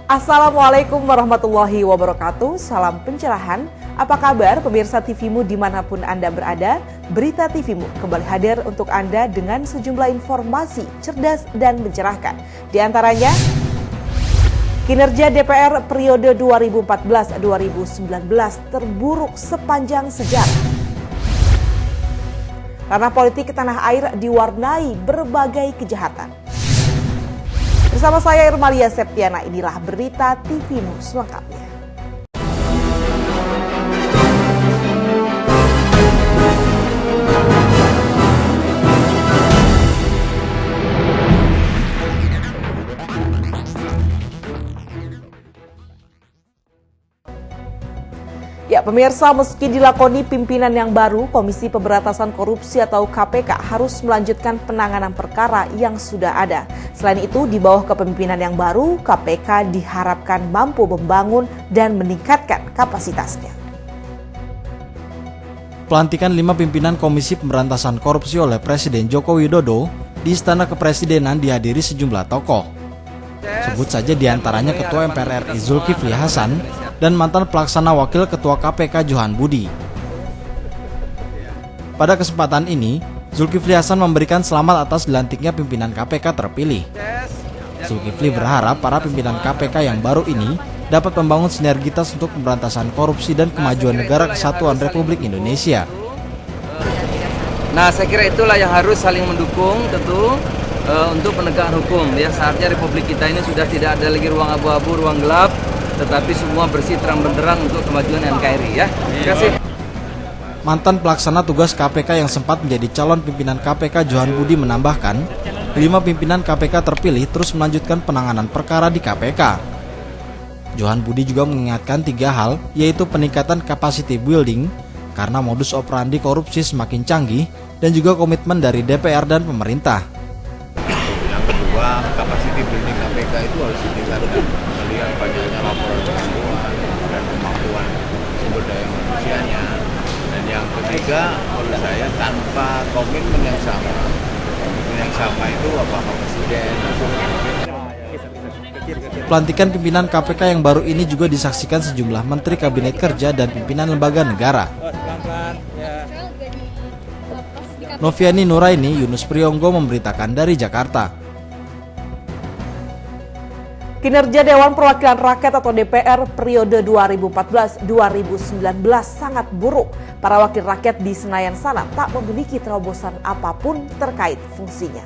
Assalamualaikum warahmatullahi wabarakatuh. Salam pencerahan. Apa kabar pemirsa TVMU dimanapun Anda berada? Berita TVMU kembali hadir untuk Anda dengan sejumlah informasi cerdas dan mencerahkan. Di antaranya, kinerja DPR periode 2014-2019 terburuk sepanjang sejarah. Ranah politik tanah air diwarnai berbagai kejahatan. Bersama saya Irmalia Septiana, inilah berita TVMU selengkapnya. Ya, pemirsa, meski dilakoni pimpinan yang baru, Komisi Pemberantasan Korupsi atau KPK harus melanjutkan penanganan perkara yang sudah ada. Selain itu, di bawah kepemimpinan yang baru, KPK diharapkan mampu membangun dan meningkatkan kapasitasnya. Pelantikan 5 pimpinan Komisi Pemberantasan Korupsi oleh Presiden Joko Widodo di Istana Kepresidenan dihadiri sejumlah tokoh. Sebut saja diantaranya Ketua MPR RI Zulkifli Hasan dan mantan pelaksana wakil Ketua KPK Johan Budi. Pada kesempatan ini, Zulkifli Hasan memberikan selamat atas dilantiknya pimpinan KPK terpilih. Zulkifli berharap para pimpinan KPK yang baru ini dapat membangun sinergitas untuk pemberantasan korupsi dan kemajuan negara kesatuan Republik Indonesia. Nah, saya kira itulah yang harus saling mendukung tentu untuk penegakan hukum. Ya, saatnya Republik kita ini sudah tidak ada lagi ruang abu-abu, ruang gelap, tetapi semua bersih terang benderang untuk kemajuan NKRI ya. Terima kasih. Mantan pelaksana tugas KPK yang sempat menjadi calon pimpinan KPK Johan Budi menambahkan, 5 pimpinan KPK terpilih terus melanjutkan penanganan perkara di KPK. Johan Budi juga mengingatkan 3 hal, yaitu peningkatan capacity building karena modus operandi korupsi semakin canggih dan juga komitmen dari DPR dan pemerintah. Yang kedua, capacity building KPK itu harus ditingkatkan. Melihat banyaknya laporan pengaduan dan kemampuan sumber daya manusianya. Dan yang ketiga, menurut saya tanpa komitmen yang sama itu apa presiden. Pelantikan pimpinan KPK yang baru ini juga disaksikan sejumlah menteri kabinet kerja dan pimpinan lembaga negara. Noviani Nuraini, Yunus Priyonggo memberitakan dari Jakarta. Kinerja Dewan Perwakilan Rakyat atau DPR periode 2014-2019 sangat buruk. Para wakil rakyat di Senayan sana tak memiliki terobosan apapun terkait fungsinya.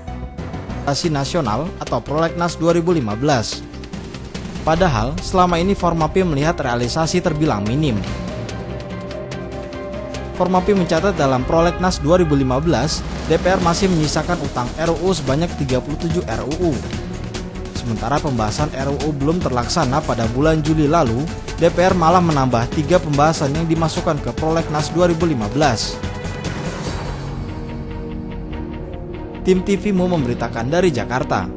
Nasional atau Prolegnas 2015. Padahal selama ini Formapi melihat realisasi terbilang minim. Formapi mencatat dalam Prolegnas 2015, DPR masih menyisakan utang RUU sebanyak 37 RUU. Sementara pembahasan RUU belum terlaksana pada bulan Juli lalu, DPR malah menambah 3 pembahasan yang dimasukkan ke Prolegnas 2015. Tim TVMU memberitakan dari Jakarta.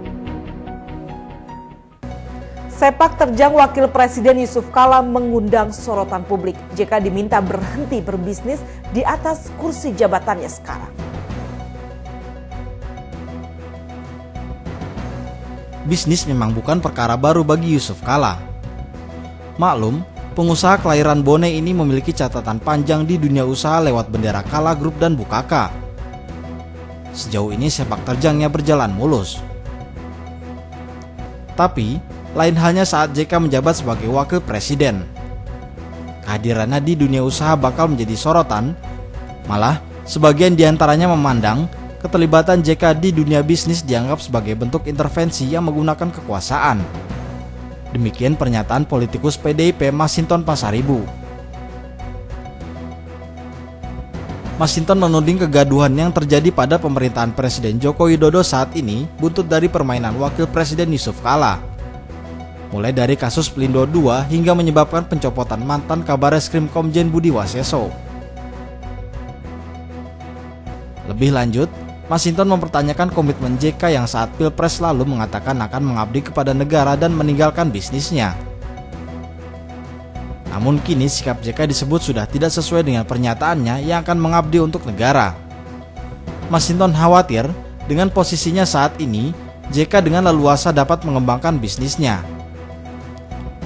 Sepak terjang Wakil Presiden Yusuf Kala mengundang sorotan publik jika diminta berhenti berbisnis di atas kursi jabatannya sekarang. Bisnis memang bukan perkara baru bagi Yusuf Kala. Maklum, pengusaha kelahiran Bone ini memiliki catatan panjang di dunia usaha lewat bendera Kala Group dan Bukaka. Sejauh ini sepak terjangnya berjalan mulus. Tapi, lain halnya saat JK menjabat sebagai wakil presiden. Kehadirannya di dunia usaha bakal menjadi sorotan, malah sebagian diantaranya memandang keterlibatan JK di dunia bisnis dianggap sebagai bentuk intervensi yang menggunakan kekuasaan. Demikian pernyataan politikus PDIP Masinton Pasaribu. Masinton menuding kegaduhan yang terjadi pada pemerintahan Presiden Joko Widodo saat ini buntut dari permainan Wakil Presiden Yusuf Kala. Mulai dari kasus Pelindo II hingga menyebabkan pencopotan mantan Kabareskrim Komjen Budi Waseso. Lebih lanjut, Masinton mempertanyakan komitmen JK yang saat Pilpres lalu mengatakan akan mengabdi kepada negara dan meninggalkan bisnisnya. Namun kini sikap JK disebut sudah tidak sesuai dengan pernyataannya yang akan mengabdi untuk negara. Masinton khawatir dengan posisinya saat ini, JK dengan leluasa dapat mengembangkan bisnisnya.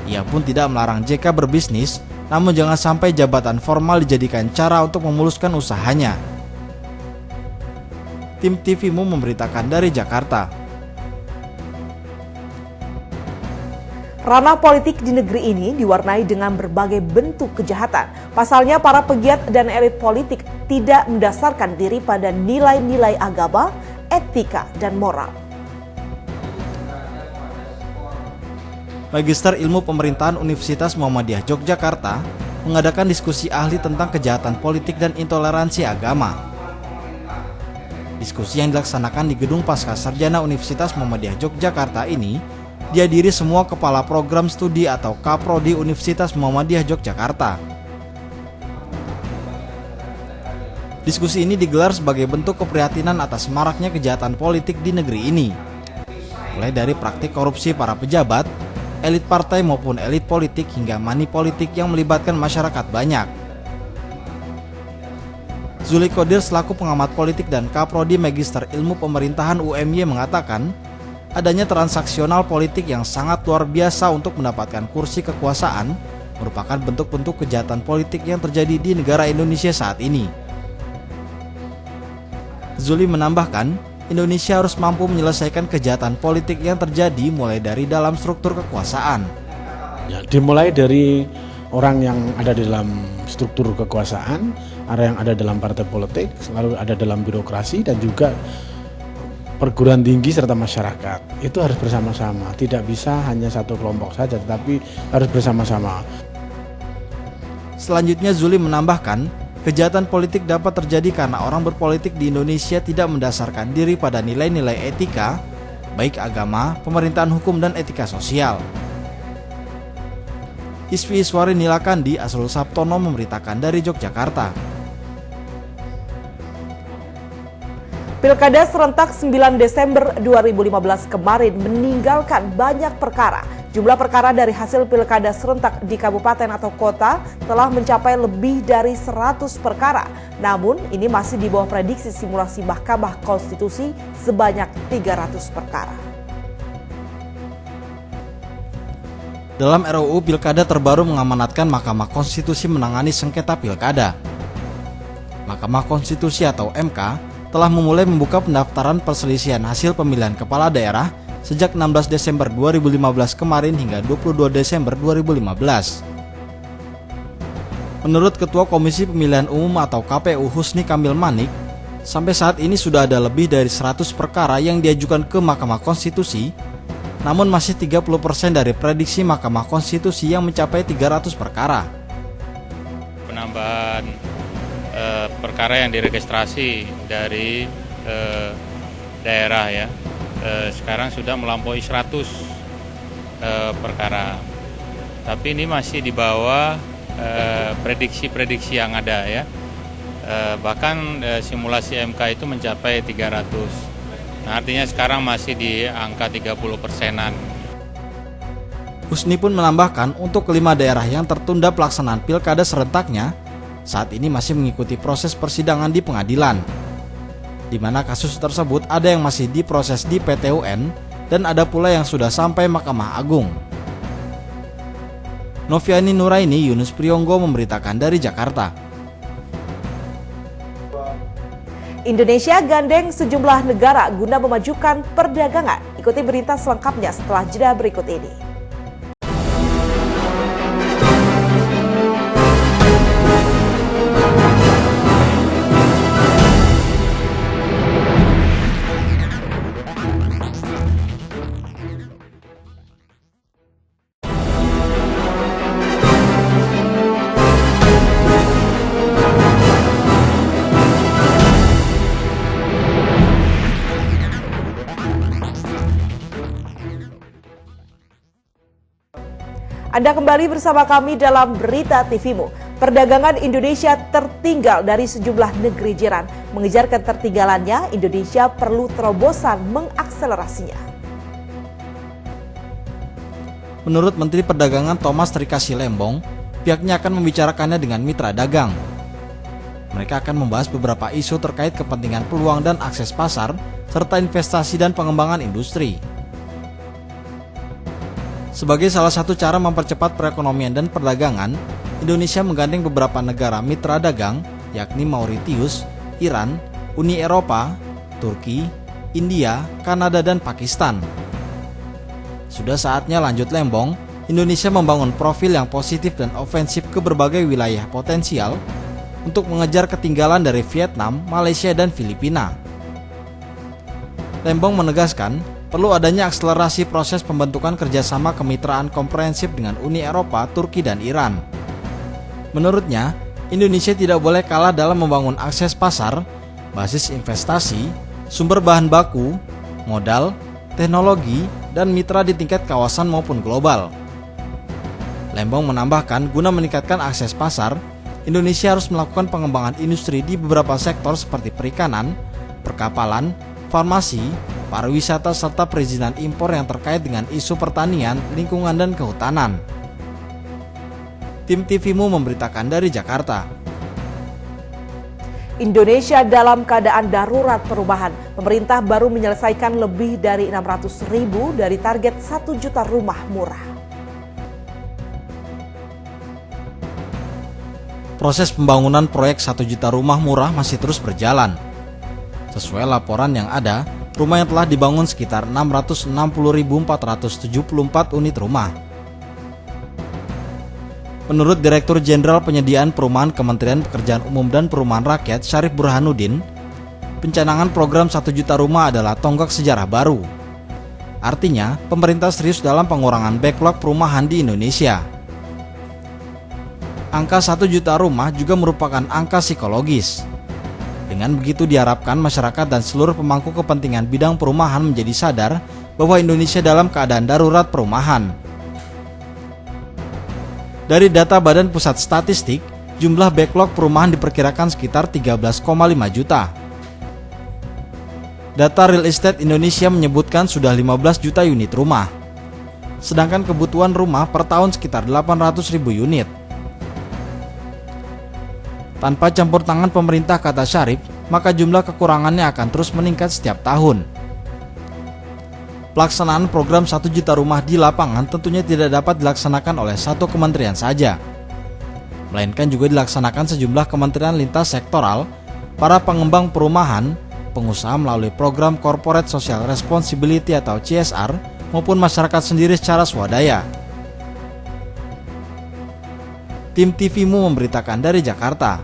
Ia pun tidak melarang JK berbisnis, namun jangan sampai jabatan formal dijadikan cara untuk memuluskan usahanya. Tim TVMU memberitakan dari Jakarta. Ranah politik di negeri ini diwarnai dengan berbagai bentuk kejahatan. Pasalnya para pegiat dan elit politik tidak mendasarkan diri pada nilai-nilai agama, etika, dan moral. Magister Ilmu Pemerintahan Universitas Muhammadiyah Yogyakarta mengadakan diskusi ahli tentang kejahatan politik dan intoleransi agama. Diskusi yang dilaksanakan di Gedung Pascasarjana Universitas Muhammadiyah Yogyakarta ini dihadiri semua kepala program studi atau Kaprodi Universitas Muhammadiyah Yogyakarta. Diskusi ini digelar sebagai bentuk keprihatinan atas maraknya kejahatan politik di negeri ini, mulai dari praktik korupsi para pejabat, elit partai maupun elit politik hingga money politik yang melibatkan masyarakat banyak. Zuli Qadir selaku pengamat politik dan Kaprodi Magister Ilmu Pemerintahan UMY mengatakan, adanya transaksional politik yang sangat luar biasa untuk mendapatkan kursi kekuasaan merupakan bentuk-bentuk kejahatan politik yang terjadi di negara Indonesia saat ini. Zuli menambahkan, Indonesia harus mampu menyelesaikan kejahatan politik yang terjadi mulai dari dalam struktur kekuasaan. Ya, dimulai dari orang yang ada di dalam struktur kekuasaan, ada yang ada dalam partai politik, lalu ada dalam birokrasi dan juga perguruan tinggi serta masyarakat. Itu harus bersama-sama, tidak bisa hanya satu kelompok saja, tetapi harus bersama-sama. Selanjutnya Zuli menambahkan, kejahatan politik dapat terjadi karena orang berpolitik di Indonesia tidak mendasarkan diri pada nilai-nilai etika, baik agama, pemerintahan hukum, dan etika sosial. Isfi Iswari Nilakandi, Asrul Sabtono memberitakan dari Yogyakarta. Pilkada serentak 9 Desember 2015 kemarin meninggalkan banyak perkara. Jumlah perkara dari hasil pilkada serentak di kabupaten atau kota telah mencapai lebih dari 100 perkara. Namun, ini masih di bawah prediksi simulasi Mahkamah Konstitusi sebanyak 300 perkara. Dalam RUU Pilkada terbaru mengamanatkan Mahkamah Konstitusi menangani sengketa pilkada. Mahkamah Konstitusi atau MK telah memulai membuka pendaftaran perselisihan hasil pemilihan kepala daerah sejak 16 Desember 2015 kemarin hingga 22 Desember 2015. Menurut Ketua Komisi Pemilihan Umum atau KPU Husni Kamil Manik, sampai saat ini sudah ada lebih dari 100 perkara yang diajukan ke Mahkamah Konstitusi, namun masih 30% dari prediksi Mahkamah Konstitusi yang mencapai 300 perkara. Penambahan perkara yang diregistrasi dari daerah ya, sekarang sudah melampaui 100 perkara. Tapi ini masih di bawah prediksi-prediksi yang ada ya. Bahkan simulasi MK itu mencapai 300. Nah, artinya sekarang masih di angka 30%-an. Husni pun menambahkan untuk 5 daerah yang tertunda pelaksanaan pilkada serentaknya, saat ini masih mengikuti proses persidangan di pengadilan, di mana kasus tersebut ada yang masih diproses di PT UN dan ada pula yang sudah sampai Mahkamah Agung. Noviani Nuraini, Yunus Priyonggo memberitakan dari Jakarta. Indonesia gandeng sejumlah negara guna memajukan perdagangan. Ikuti berita selengkapnya setelah jeda berikut ini. Anda kembali bersama kami dalam Berita TVMU. Perdagangan Indonesia tertinggal dari sejumlah negeri jiran. Mengejar ketertinggalannya, Indonesia perlu terobosan mengakselerasinya. Menurut Menteri Perdagangan Thomas Trikasi Lembong, pihaknya akan membicarakannya dengan mitra dagang. Mereka akan membahas beberapa isu terkait kepentingan peluang dan akses pasar, serta investasi dan pengembangan industri. Sebagai salah satu cara mempercepat perekonomian dan perdagangan, Indonesia menggandeng beberapa negara mitra dagang, yakni Mauritius, Iran, Uni Eropa, Turki, India, Kanada, dan Pakistan. Sudah saatnya lanjut Lembong, Indonesia membangun profil yang positif dan ofensif ke berbagai wilayah potensial untuk mengejar ketinggalan dari Vietnam, Malaysia, dan Filipina. Lembong menegaskan, perlu adanya akselerasi proses pembentukan kerjasama kemitraan komprehensif dengan Uni Eropa, Turki, dan Iran. Menurutnya, Indonesia tidak boleh kalah dalam membangun akses pasar, basis investasi, sumber bahan baku, modal, teknologi, dan mitra di tingkat kawasan maupun global. Lembong menambahkan, guna meningkatkan akses pasar, Indonesia harus melakukan pengembangan industri di beberapa sektor seperti perikanan, perkapalan, farmasi, pariwisata, serta perizinan impor yang terkait dengan isu pertanian, lingkungan, dan kehutanan. Tim TVMU memberitakan dari Jakarta. Indonesia dalam keadaan darurat perumahan. Pemerintah baru menyelesaikan lebih dari 600.000 dari target 1 juta rumah murah. Proses pembangunan proyek 1 juta rumah murah masih terus berjalan. Sesuai laporan yang ada, rumah yang telah dibangun sekitar 660.474 unit rumah. Menurut Direktur Jenderal Penyediaan Perumahan Kementerian Pekerjaan Umum dan Perumahan Rakyat Syarif Burhanuddin, pencanangan program 1 juta rumah adalah tonggak sejarah baru. Artinya, pemerintah serius dalam pengurangan backlog perumahan di Indonesia. Angka 1 juta rumah juga merupakan angka psikologis. Dengan begitu diharapkan masyarakat dan seluruh pemangku kepentingan bidang perumahan menjadi sadar bahwa Indonesia dalam keadaan darurat perumahan. Dari data Badan Pusat Statistik, jumlah backlog perumahan diperkirakan sekitar 13,5 juta. Data Real Estate Indonesia menyebutkan sudah 15 juta unit rumah. Sedangkan kebutuhan rumah per tahun sekitar 800.000 unit. Tanpa campur tangan pemerintah, kata Syarif, maka jumlah kekurangannya akan terus meningkat setiap tahun. Pelaksanaan program 1 juta rumah di lapangan tentunya tidak dapat dilaksanakan oleh satu kementerian saja, melainkan juga dilaksanakan sejumlah kementerian lintas sektoral, para pengembang perumahan, pengusaha melalui program Corporate Social Responsibility atau CSR, maupun masyarakat sendiri secara swadaya. Tim TVMU memberitakan dari Jakarta.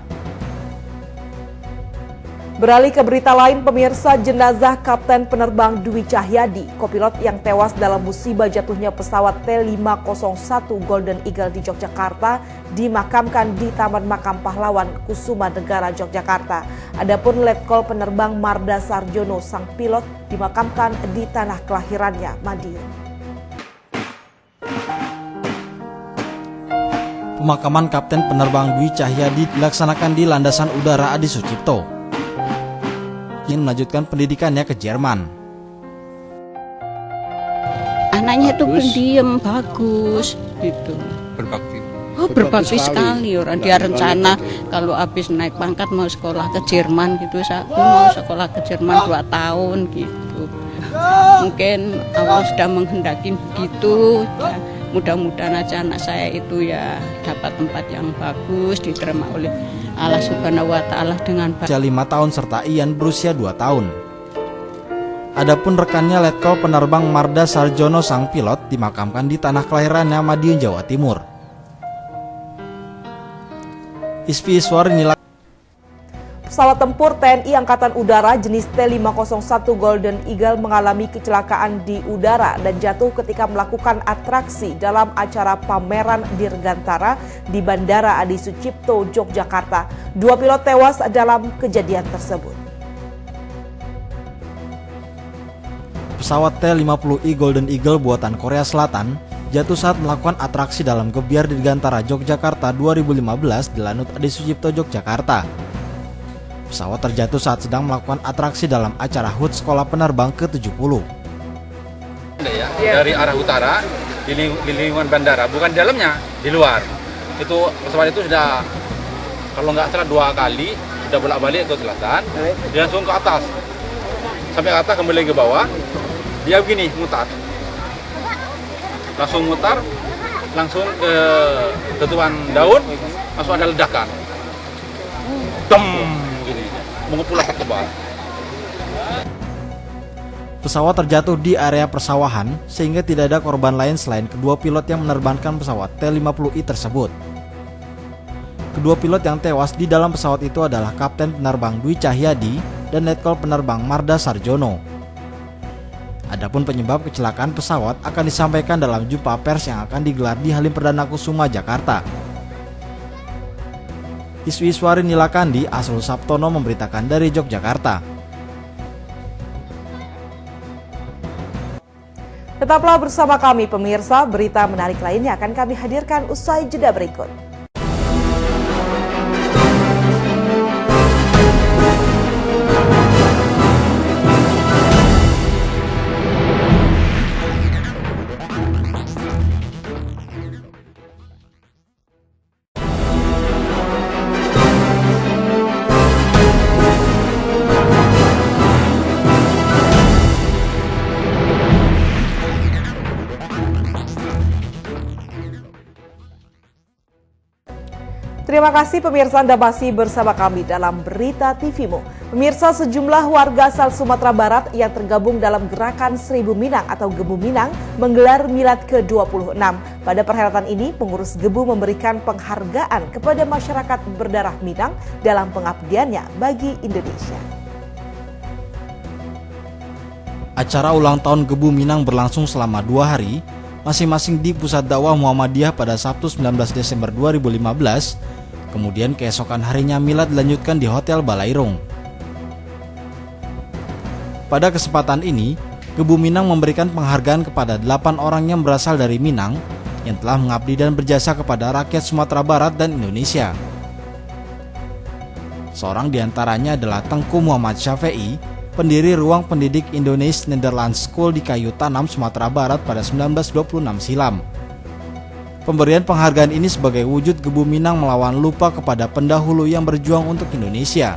Beralih ke berita lain, pemirsa, jenazah Kapten Penerbang Dwi Cahyadi, kopilot yang tewas dalam musibah jatuhnya pesawat T501 Golden Eagle di Yogyakarta, dimakamkan di Taman Makam Pahlawan Kusuma Negara, Yogyakarta. Adapun Letkol Penerbang Marda Sarjono, sang pilot, dimakamkan di tanah kelahirannya, Madiun. Pemakaman Kapten Penerbang Dwi Cahyadi dilaksanakan di Landasan Udara Adi Sucipto. Ingin melanjutkan pendidikannya ke Jerman. Anaknya itu pendiam, bagus gitu. Berbakti. Oh, berbakti sekali orang. Dia rencana kalau habis naik pangkat mau sekolah ke Jerman gitu. Aku mau sekolah ke Jerman 2 tahun gitu. Mungkin Allah sudah menghendaki begitu. Ya, mudah-mudahan aja anak saya itu ya dapat tempat yang bagus, diterima oleh Allah Subhanahu wa Ta'ala dengan baik. 5 tahun serta Ian berusia 2 tahun. Adapun rekannya Letkol Penerbang Marda Sarjono, sang pilot, dimakamkan di tanah kelahirannya, Madiun, Jawa Timur. Isfi Iswar nilai Pesawat tempur TNI Angkatan Udara jenis T501 Golden Eagle mengalami kecelakaan di udara dan jatuh ketika melakukan atraksi dalam acara pameran Dirgantara di Bandara Adi Sucipto, Yogyakarta. 2 pilot tewas dalam kejadian tersebut. Pesawat T-50I Golden Eagle buatan Korea Selatan jatuh saat melakukan atraksi dalam gebiar Dirgantara Yogyakarta 2015 di Lanut Adi Sucipto, Yogyakarta. Pesawat terjatuh saat sedang melakukan atraksi dalam acara HUT Sekolah Penerbang ke-70. Dari arah utara di lingkungan bandara, bukan di dalamnya, di luar. Itu pesawat itu sudah, kalau nggak salah 2 kali, sudah bolak-balik ke selatan, dia langsung ke atas. Sampai ke atas kembali ke bawah, dia begini, mutar. langsung mutar, langsung ke tutupan daun, langsung ada ledakan. Dom, gini, mengepul asap tebal. Pesawat terjatuh di area persawahan sehingga tidak ada korban lain selain kedua pilot yang menerbangkan pesawat T-50I tersebut. Kedua pilot yang tewas di dalam pesawat itu adalah Kapten Penerbang Dwi Cahyadi dan Letkol Penerbang Marda Sarjono. Adapun penyebab kecelakaan pesawat akan disampaikan dalam jumpa pers yang akan digelar di Halim Perdana Kusuma, Jakarta. Iswiswari Nilakandi, Asrul Sabtono memberitakan dari Yogyakarta. Tetaplah bersama kami pemirsa, berita menarik lainnya akan kami hadirkan usai jeda berikut. Terima kasih pemirsa, Anda masih bersama kami dalam Berita TVmu. Pemirsa, sejumlah warga asal Sumatera Barat yang tergabung dalam gerakan 1000 Minang atau Gebu Minang menggelar milad ke-26. Pada perhelatan ini, pengurus Gebu memberikan penghargaan kepada masyarakat berdarah Minang dalam pengabdiannya bagi Indonesia. Acara ulang tahun Gebu Minang berlangsung selama 2 hari, masing-masing di Pusat Dakwah Muhammadiyah pada Sabtu 19 Desember 2015, kemudian keesokan harinya milad dilanjutkan di Hotel Balairung. Pada kesempatan ini, Gebu Minang memberikan penghargaan kepada 8 orang yang berasal dari Minang yang telah mengabdi dan berjasa kepada rakyat Sumatera Barat dan Indonesia. Seorang diantaranya adalah Tengku Muhammad Syafi'i, pendiri Ruang Pendidik Indonesia Netherlands School di Kayu Tanam, Sumatera Barat pada 1926 silam. Pemberian penghargaan ini sebagai wujud Gebu Minang melawan lupa kepada pendahulu yang berjuang untuk Indonesia.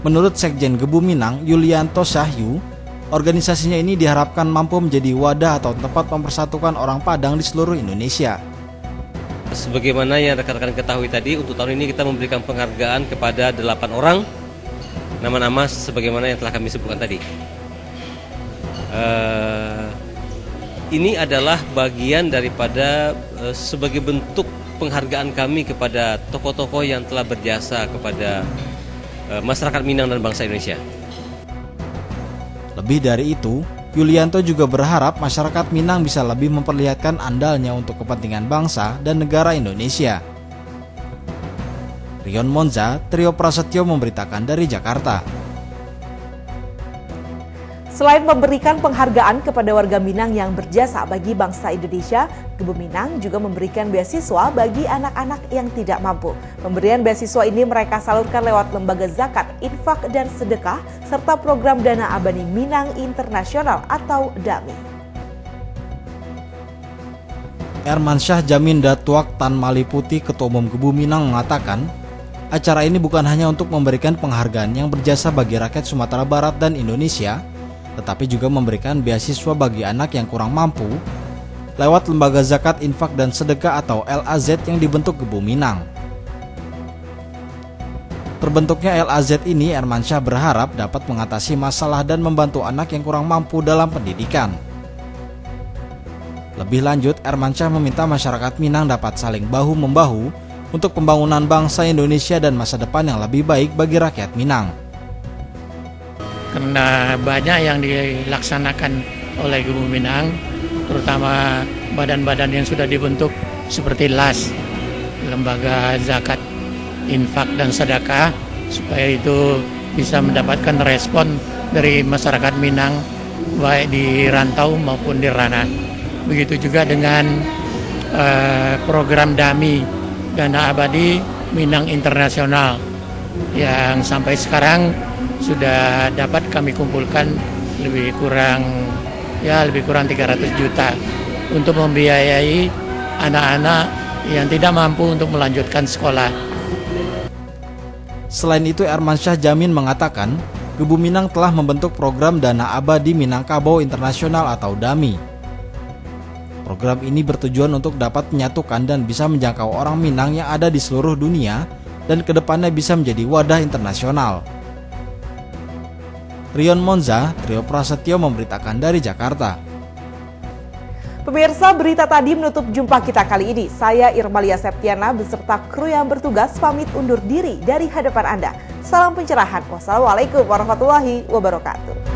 Menurut Sekjen Gebu Minang, Yulianto Syahyu, organisasinya ini diharapkan mampu menjadi wadah atau tempat mempersatukan orang Padang di seluruh Indonesia. Sebagaimana yang rekan-rekan ketahui tadi, untuk tahun ini kita memberikan penghargaan kepada 8 orang, nama-nama sebagaimana yang telah kami sebutkan tadi. Ini adalah bagian daripada sebagai bentuk penghargaan kami kepada tokoh-tokoh yang telah berjasa kepada masyarakat Minang dan bangsa Indonesia. Lebih dari itu, Yulianto juga berharap masyarakat Minang bisa lebih memperlihatkan andalnya untuk kepentingan bangsa dan negara Indonesia. Rion Monza, Trio Prasetyo memberitakan dari Jakarta. Selain memberikan penghargaan kepada warga Minang yang berjasa bagi bangsa Indonesia, Gebu Minang juga memberikan beasiswa bagi anak-anak yang tidak mampu. Pemberian beasiswa ini mereka salurkan lewat lembaga zakat, infak, dan sedekah, serta program Dana Abadi Minang Internasional atau DAMI. Ermansyah Jamin Datuak Tan Maliputi, Ketua Umum Gebu Minang, mengatakan, acara ini bukan hanya untuk memberikan penghargaan yang berjasa bagi rakyat Sumatera Barat dan Indonesia, tetapi juga memberikan beasiswa bagi anak yang kurang mampu lewat lembaga zakat, infak, dan sedekah atau LAZ yang dibentuk Gebu Minang. Terbentuknya LAZ ini, Ermansyah berharap dapat mengatasi masalah dan membantu anak yang kurang mampu dalam pendidikan. Lebih lanjut, Ermansyah meminta masyarakat Minang dapat saling bahu-membahu untuk pembangunan bangsa Indonesia dan masa depan yang lebih baik bagi rakyat Minang. Karena banyak yang dilaksanakan oleh Gebu Minang, terutama badan-badan yang sudah dibentuk seperti LAS, Lembaga Zakat, Infak, dan Sedekah, supaya itu bisa mendapatkan respon dari masyarakat Minang, baik di rantau maupun di ranah. Begitu juga dengan program DAMI, Dana Abadi Minang Internasional, yang sampai sekarang sudah dapat kami kumpulkan lebih kurang 300 juta untuk membiayai anak-anak yang tidak mampu untuk melanjutkan sekolah. Selain itu, Ermansyah Jamin mengatakan Gebuminang telah membentuk program Dana Abadi Minangkabau Internasional atau DAMI. Program ini bertujuan untuk dapat menyatukan dan bisa menjangkau orang Minang yang ada di seluruh dunia dan kedepannya bisa menjadi wadah internasional. Rion Monza, Trio Prasetyo memberitakan dari Jakarta. Pemirsa, berita tadi menutup jumpa kita kali ini. Saya Irmalia Septiana beserta kru yang bertugas pamit undur diri dari hadapan Anda. Salam pencerahan. Wassalamualaikum warahmatullahi wabarakatuh.